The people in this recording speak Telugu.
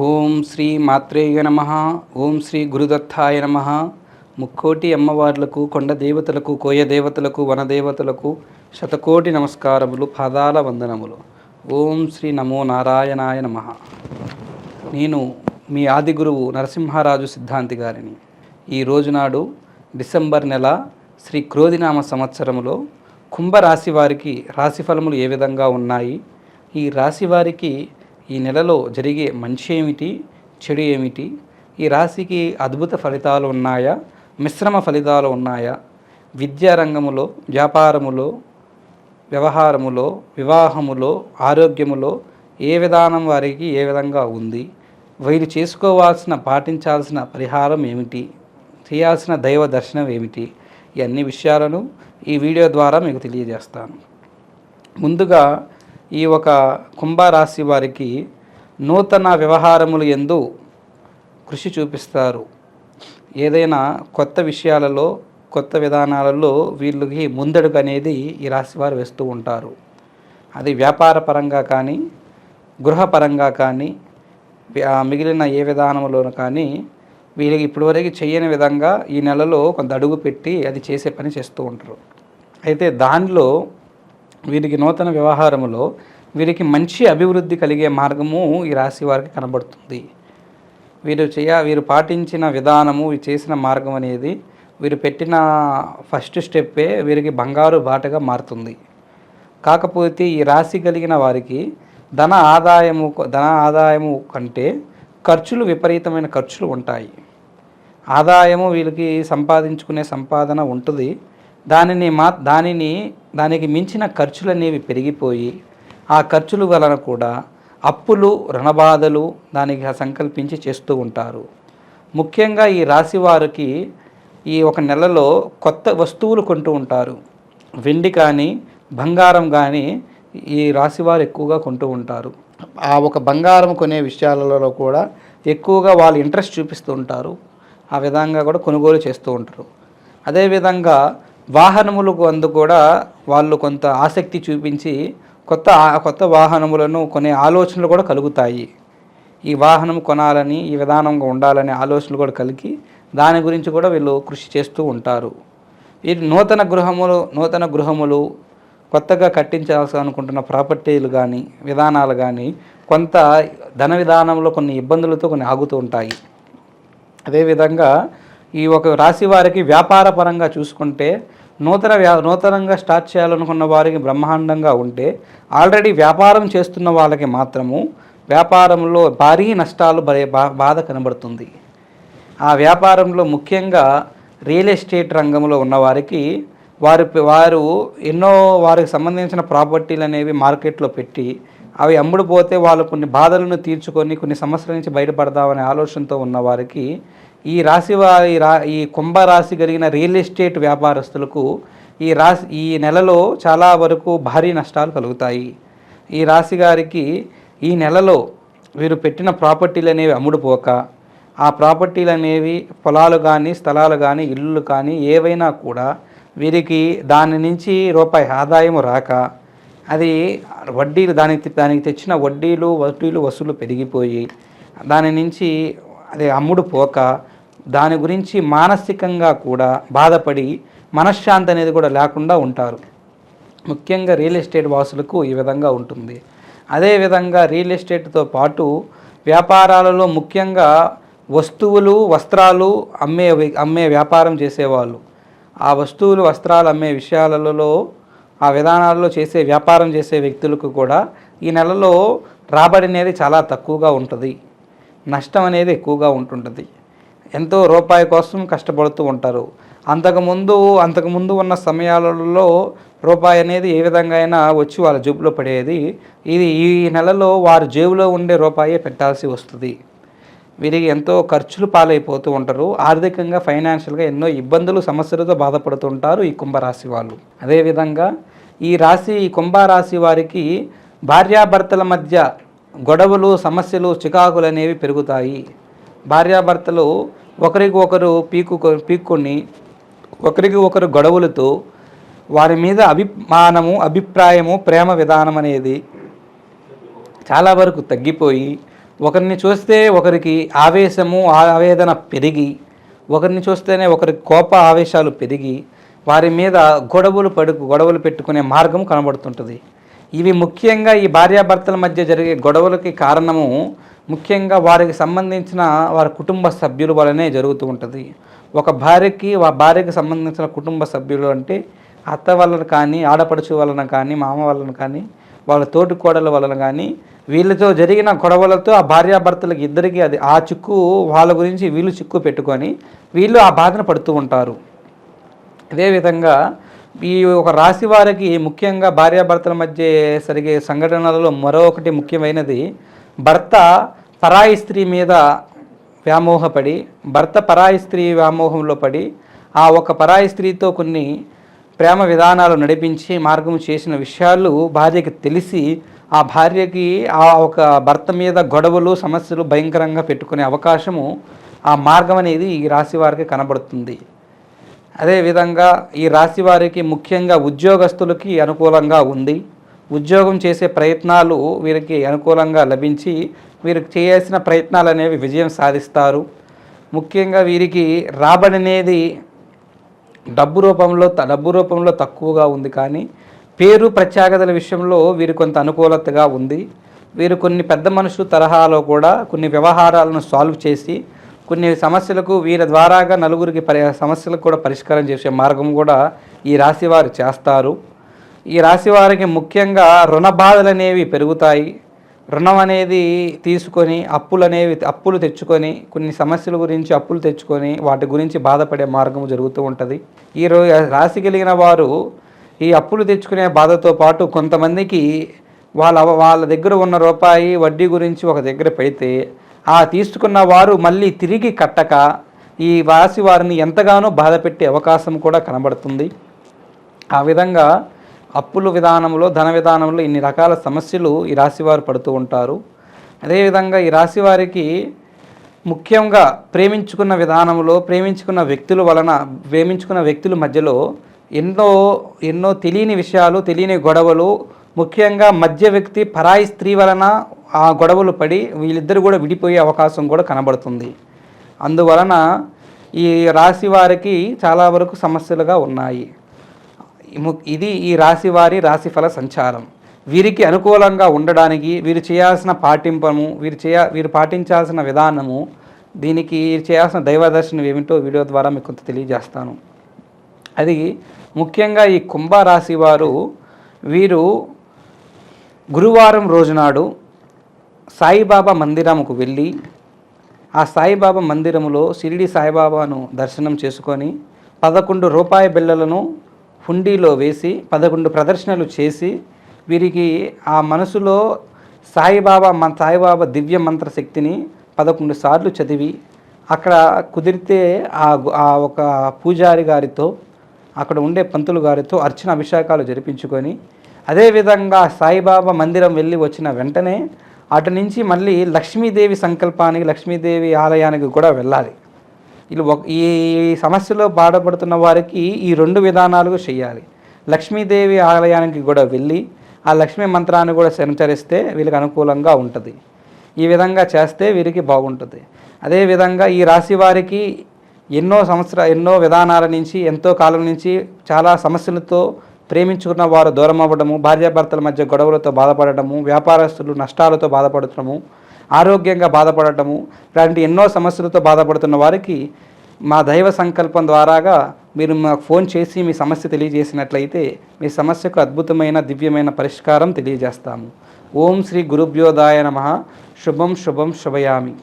ఓం శ్రీ మాత్రేయ నమ. ఓం శ్రీ గురుదత్తాయ నమ. ముక్కోటి అమ్మవార్లకు, కొండ దేవతలకు, కోయ దేవతలకు, వనదేవతలకు శతకోటి నమస్కారములు, పాదాల వందనములు. ఓం శ్రీ నమో నారాయణాయ నమ. నేను మీ ఆది గురువు నరసింహారాజు సిద్ధాంతి గారిని. ఈ రోజునాడు డిసెంబర్ నెల శ్రీ క్రోధినామ సంవత్సరములో కుంభరాశి వారికి రాశిఫలములు ఏ విధంగా ఉన్నాయి, ఈ రాశి వారికి ఈ నెలలో జరిగే మంచి ఏమిటి, చెడు ఏమిటి, ఈ రాశికి అద్భుత ఫలితాలు ఉన్నాయా, మిశ్రమ ఫలితాలు ఉన్నాయా, విద్యారంగములో, వ్యాపారములో, వ్యవహారములో, వివాహములో, ఆరోగ్యములో ఏ విధానం వారికి ఏ విధంగా ఉంది, వీరు చేసుకోవాల్సిన పాటించాల్సిన పరిహారం ఏమిటి, చేయాల్సిన దైవ దర్శనం ఏమిటి, ఈ అన్ని విషయాలను ఈ వీడియో ద్వారా మీకు తెలియజేస్తాను. ముందుగా ఈ ఒక కుంభరాశి వారికి నూతన వ్యవహారములు యందు కృషి చూపిస్తారు. ఏదైనా కొత్త విషయాలలో, కొత్త విధానాలలో వీళ్ళకి ముందడుగు అనేది ఈ రాశి వారు వేస్తూ ఉంటారు. అది వ్యాపార పరంగా కానీ, గృహపరంగా కానీ, మిగిలిన ఏ విధానంలోనూ కానీ వీళ్ళకి ఇప్పటివరకు చేయని విధంగా ఈ నెలలో కొంత అడుగు పెట్టి అది చేసే పని చేస్తూ ఉంటారు. అయితే దానిలో వీరికి నూతన వ్యవహారములో వీరికి మంచి అభివృద్ధి కలిగే మార్గము ఈ రాశి వారికి కనబడుతుంది. వీరు పాటించిన విధానము, చేసిన మార్గం అనేది వీరు పెట్టిన ఫస్ట్ స్టెప్పే వీరికి బంగారు బాటగా మారుతుంది. కాకపోతే ఈ రాశి కలిగిన వారికి ధన ఆదాయము కంటే ఖర్చులు, విపరీతమైన ఖర్చులు ఉంటాయి. ఆదాయము వీళ్ళకి సంపాదించుకునే సంపాదన ఉంటుంది. దానికి మించిన ఖర్చులు అనేవి పెరిగిపోయి ఆ ఖర్చుల వలన కూడా అప్పులు, రుణబాధలు దానికి సంకల్పించి చేస్తూ ఉంటారు. ముఖ్యంగా ఈ రాశి వారికి ఈ ఒక నెలలో కొత్త వస్తువులు కొంటూ ఉంటారు. వెండి కానీ, బంగారం కానీ ఈ రాశివారు ఎక్కువగా కొంటూ ఉంటారు. ఆ ఒక బంగారం కొనే విషయాలలో కూడా ఎక్కువగా వాళ్ళు ఇంట్రెస్ట్ చూపిస్తూ ఉంటారు. ఆ విధంగా కూడా కొనుగోలు చేస్తూ ఉంటారు. అదేవిధంగా వాహనములకు అందు కూడా వాళ్ళు కొంత ఆసక్తి చూపించి కొత్త వాహనములను కొనే ఆలోచనలు కూడా కలుగుతాయి. ఈ వాహనం కొనాలని, ఈ విధానంగా ఉండాలనే ఆలోచనలు కూడా కలిగి దాని గురించి కూడా వీళ్ళు కృషి చేస్తూ ఉంటారు. ఈ నూతన గృహములు కొత్తగా కట్టించాల్సి అనుకుంటున్న ప్రాపర్టీలు కానీ, విధానాలు కానీ కొంత ధన విధానంలో కొన్ని ఇబ్బందులతో కొన్ని ఆగుతూ ఉంటాయి. అదేవిధంగా ఈ ఒక రాశి వారికి వ్యాపార పరంగా చూసుకుంటే నూతనంగా స్టార్ట్ చేయాలనుకున్న వారికి బ్రహ్మాండంగా ఉంటే, ఆల్రెడీ వ్యాపారం చేస్తున్న వాళ్ళకి మాత్రము వ్యాపారంలో భారీ నష్టాలు బాధ కనబడుతుంది. ఆ వ్యాపారంలో ముఖ్యంగా రియల్ ఎస్టేట్ రంగంలో ఉన్నవారికి వారికి సంబంధించిన ప్రాపర్టీలు అనేవి మార్కెట్లో పెట్టి అవి అమ్ముడుపోతే వాళ్ళు కొన్ని బాధలను తీర్చుకొని కొన్ని సమస్యల నుంచి బయటపడదామనే ఆలోచనతో ఉన్నవారికి ఈ కుంభరాశి కలిగిన రియల్ ఎస్టేట్ వ్యాపారస్తులకు ఈ నెలలో చాలా వరకు భారీ నష్టాలు కలుగుతాయి. ఈ రాశి గారికి ఈ నెలలో వీరు పెట్టిన ప్రాపర్టీలు అనేవి అమ్ముడుపోక, ఆ ప్రాపర్టీలు అనేవి పొలాలు కానీ, స్థలాలు కానీ, ఇల్లులు కానీ ఏవైనా కూడా వీరికి దాని నుంచి రూపాయి ఆదాయం రాక, అది వడ్డీలు దానికి తెచ్చిన వడ్డీలు వసూలు పెరిగిపోయి దాని నుంచి అది అమ్ముడు పోక దాని గురించి మానసికంగా కూడా బాధపడి మనశ్శాంతి అనేది కూడా లేకుండా ఉంటారు. ముఖ్యంగా రియల్ ఎస్టేట్ వాసులకు ఈ విధంగా ఉంటుంది. అదేవిధంగా రియల్ ఎస్టేట్తో పాటు వ్యాపారాలలో ముఖ్యంగా వస్తువులు, వస్త్రాలు అమ్మే వ్యాపారం చేసేవాళ్ళు, ఆ వస్తువులు, వస్త్రాలు అమ్మే విషయాలలో, ఆ విధానాల్లో వ్యాపారం చేసే వ్యక్తులకు కూడా ఈ నెలలో రాబడి అనేది చాలా తక్కువగా ఉంటుంది. నష్టం అనేది ఎక్కువగా ఉంటుంటుంది. ఎంతో రూపాయి కోసం కష్టపడుతూ ఉంటారు. అంతకుముందు ఉన్న సమయాలలో రూపాయి అనేది ఏ విధంగా అయినా వచ్చి వాళ్ళ జేబులో పడేది. ఈ నెలలో వారి జేబులో ఉండే రూపాయే పెట్టాల్సి వస్తుంది. వీరికి ఎంతో ఖర్చులు పాలైపోతూ ఉంటారు. ఆర్థికంగా, ఫైనాన్షియల్గా ఎన్నో ఇబ్బందులు, సమస్యలతో బాధపడుతుంటారు ఈ కుంభరాశి వాళ్ళు. అదేవిధంగా ఈ కుంభరాశి వారికి భార్యాభర్తల మధ్య గొడవలు, సమస్యలు, చికాకులు అనేవి పెరుగుతాయి. భార్యాభర్తలు ఒకరికి ఒకరు పీక్కొని ఒకరికి ఒకరు గొడవలతో వారి మీద అభిప్రాయము, ప్రేమ విధానం అనేది చాలా వరకు తగ్గిపోయి ఒకరిని చూస్తే ఒకరికి ఆవేశము ఆవేదన పెరిగి, ఒకరిని చూస్తేనే ఒకరికి కోప ఆవేశాలు పెరిగి వారి మీద గొడవలు పెట్టుకునే మార్గం కనబడుతుంటుంది. ఇవి ముఖ్యంగా ఈ భార్యాభర్తల మధ్య జరిగే గొడవలకి కారణము ముఖ్యంగా వారికి సంబంధించిన వారి కుటుంబ సభ్యుల వలనే జరుగుతూ ఉంటుంది. ఒక భార్యకి సంబంధించిన కుటుంబ సభ్యులు అంటే అత్త వలన కానీ, ఆడపడుచు వలన కానీ, మామ వలన కానీ, వాళ్ళ తోటి కోడల వలన కానీ, వీళ్ళతో జరిగిన గొడవలతో ఆ భార్యాభర్తలకు ఇద్దరికి అది ఆ చిక్కు వాళ్ళ గురించి వీళ్ళు చిక్కు పెట్టుకొని వీళ్ళు ఆ బాధను పడుతూ ఉంటారు. అదేవిధంగా ఈ ఒక రాశి వారికి ముఖ్యంగా భార్యాభర్తల మధ్య జరిగే సంఘటనలలో మరొకటి ముఖ్యమైనది, భర్త పరాయి స్త్రీ మీద వ్యామోహపడి, భర్త పరాయి స్త్రీ వ్యామోహంలో పడి ఆ ఒక పరాయి స్త్రీతో కొన్ని ప్రేమ విధానాలు నడిపించి మార్గం చేసిన విషయాలు భార్యకి తెలిసి ఆ భార్యకి ఆ ఒక భర్త మీద గొడవలు సమస్యలు భయంకరంగా పెట్టుకునే అవకాశము ఆ మార్గం అనేది ఈ రాశి వారికి కనబడుతుంది. అదేవిధంగా ఈ రాశి వారికి ముఖ్యంగా ఉద్యోగస్తులకి అనుకూలంగా ఉంది. ఉద్యోగం చేసే ప్రయత్నాలు వీరికి అనుకూలంగా లభించి వీరికి చేయాల్సిన ప్రయత్నాలు అనేవి విజయం సాధిస్తారు. ముఖ్యంగా వీరికి రాబడి అనేది డబ్బు రూపంలో తక్కువగా ఉంది, కానీ పేరు ప్రత్యేకతల విషయంలో వీరు కొంత అనుకూలతగా ఉంది. వీరు కొన్ని పెద్ద మనుషుల తరహాలో కూడా కొన్ని వ్యవహారాలను సాల్వ్ చేసి కొన్ని సమస్యలకు వీరి ద్వారాగా నలుగురికి సమస్యలకు కూడా పరిష్కారం చేసే మార్గం కూడా ఈ రాశి వారు చేస్తారు. ఈ రాశి వారికి ముఖ్యంగా రుణ బాధలు అనేవి పెరుగుతాయి. రుణం అనేది తీసుకొని అప్పులు తెచ్చుకొని కొన్ని సమస్యల గురించి అప్పులు తెచ్చుకొని వాటి గురించి బాధపడే మార్గం జరుగుతూ ఉంటుంది. రాశి కలిగిన వారు ఈ అప్పులు తెచ్చుకునే బాధతో పాటు కొంతమందికి వాళ్ళ దగ్గర ఉన్న రూపాయి వడ్డీ గురించి ఒక దగ్గర పెడితే ఆ తీసుకున్న వారు మళ్ళీ తిరిగి కట్టక ఈ రాశి వారిని ఎంతగానో బాధ పెట్టే అవకాశం కూడా కనబడుతుంది. ఆ విధంగా అప్పుల విధానంలో, ధన విధానంలో ఇన్ని రకాల సమస్యలు ఈ రాశివారు పడుతూ ఉంటారు. అదేవిధంగా ఈ రాశి వారికి ముఖ్యంగా ప్రేమించుకున్న విధానంలో, ప్రేమించుకున్న వ్యక్తుల మధ్యలో ఎన్నో తెలియని విషయాలు, తెలియని గొడవలు, ముఖ్యంగా మధ్య వ్యక్తి పరాయి స్త్రీ వలన ఆ గొడవలు పడి వీళ్ళిద్దరు కూడా విడిపోయే అవకాశం కూడా కనబడుతుంది. అందువలన ఈ రాశి వారికి చాలా వరకు సమస్యలుగా ఉన్నాయి. ఇది ఈ రాశి వారి రాశిఫల సంచారం. వీరికి అనుకూలంగా ఉండడానికి వీరు చేయాల్సిన పాటింపము, వీరు పాటించాల్సిన విధానము, దీనికి చేయాల్సిన దైవదర్శనం ఏమిటో వీడియో ద్వారా మీకు కొంత తెలియజేస్తాను. అది ముఖ్యంగా ఈ కుంభరాశి వారు వీరు గురువారం రోజునాడు సాయిబాబా మందిరంకు వెళ్ళి ఆ సాయిబాబా మందిరములో షిరిడి సాయిబాబాను దర్శనం చేసుకొని 11 రూపాయి బిళ్ళలను హుండీలో వేసి 11 ప్రదర్శనలు చేసి వీరికి ఆ మనసులో సాయిబాబా దివ్య మంత్ర శక్తిని 11 సార్లు చదివి అక్కడ కుదిరితే ఆ ఒక పూజారి గారితో, అక్కడ ఉండే పంతులు గారితో అర్చన అభిషేకాలు జరిపించుకొని అదేవిధంగా సాయిబాబా మందిరం వెళ్ళి వచ్చిన వెంటనే అటు నుంచి మళ్ళీ లక్ష్మీదేవి సంకల్పానికి, లక్ష్మీదేవి ఆలయానికి కూడా వెళ్ళాలి. ఈ సమస్యలో బాధపడుతున్న వారికి ఈ 2 విధానాలుగా చేయాలి. లక్ష్మీదేవి ఆలయానికి కూడా వెళ్ళి ఆ లక్ష్మీ మంత్రాన్ని కూడా సంచరిస్తే వీళ్ళకి అనుకూలంగా ఉంటుంది. ఈ విధంగా చేస్తే వీరికి బాగుంటుంది. అదేవిధంగా ఈ రాశి వారికి ఎన్నో విధానాల నుంచి, ఎంతో కాలం నుంచి చాలా సమస్యలతో ప్రేమించుకున్న వారు దూరం అవ్వడము, భార్యాభర్తల మధ్య గొడవలతో బాధపడటము, వ్యాపారస్తులు నష్టాలతో బాధపడటము, ఆరోగ్యంగా బాధపడటము, ఇలాంటి ఎన్నో సమస్యలతో బాధపడుతున్న వారికి మా దైవ సంకల్పం ద్వారాగా మీరు మాకు ఫోన్ చేసి మీ సమస్య తెలియజేసినట్లయితే మీ సమస్యకు అద్భుతమైన దివ్యమైన పరిష్కారం తెలియజేస్తాము. ఓం శ్రీ గురుభ్యోదాయ నమః. శుభం శుభం శుభయామి.